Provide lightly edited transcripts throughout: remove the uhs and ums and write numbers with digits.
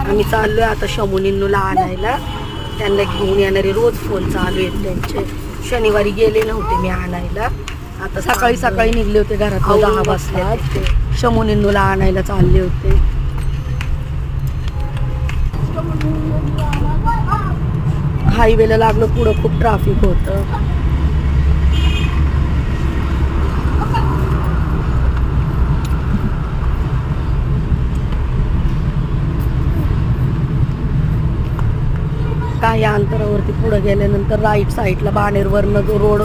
आम्ही चाललोय आता शमुनींनूला आणायला. त्यांना घेऊन येणारे रोज फोन चालू आहेत त्यांचे. शनिवारी गेले नव्हते मी आणायला. आता सकाळी सकाळी निघले होते घरात 10 वाजता. शमुनींनूला आणायला चालले होते. हायवेला लागलो, पुढं खूप ट्रॅफिक होतं. काही अंतरावरती पुढे गेल्यानंतर राईट साईडला बाणेरवरनं जो रोड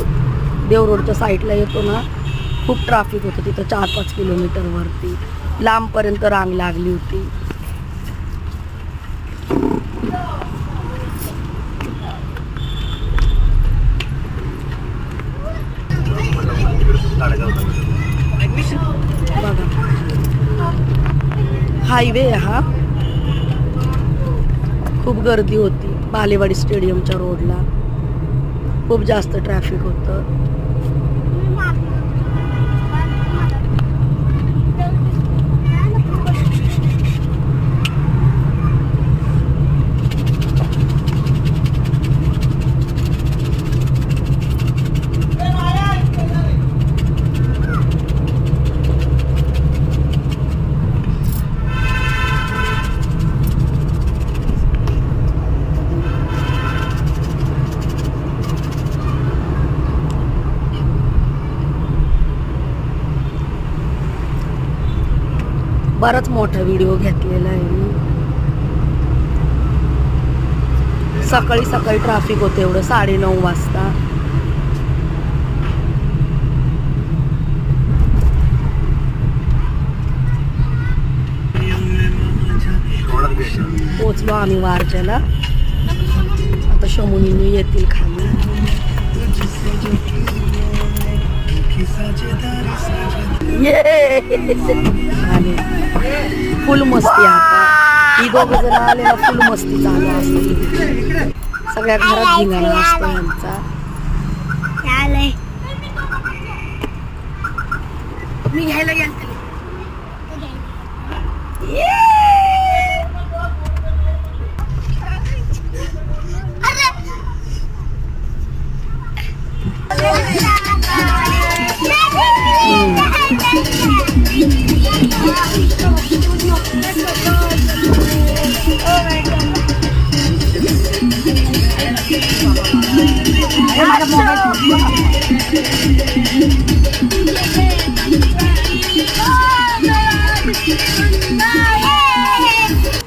देव रोडच्या साईडला येतो ना, खूप ट्रॅफिक होतं तिथं. 4-5 किलोमीटरवरती लांबपर्यंत रांग लागली होती. बघा हायवे हा. खूप गर्दी होती बालेवाडी स्टेडियमच्या रोडला. खूप जास्त ट्रॅफिक होतं. बराच मोठा व्हिडिओ घेतलेला आहे मी. सकाळी सकाळी ट्रॅफिक होतं एवढं 9:30 वाजता. पोचलो आम्ही वारच्याला. आता शमुनी येतील खाली. फुल मस्ती आता. ही दोघं जण आलेला फुल मस्ती चालू असते. सगळ्या घरात धिंगाणा असतो यांचा. मी घ्यायला गेलते.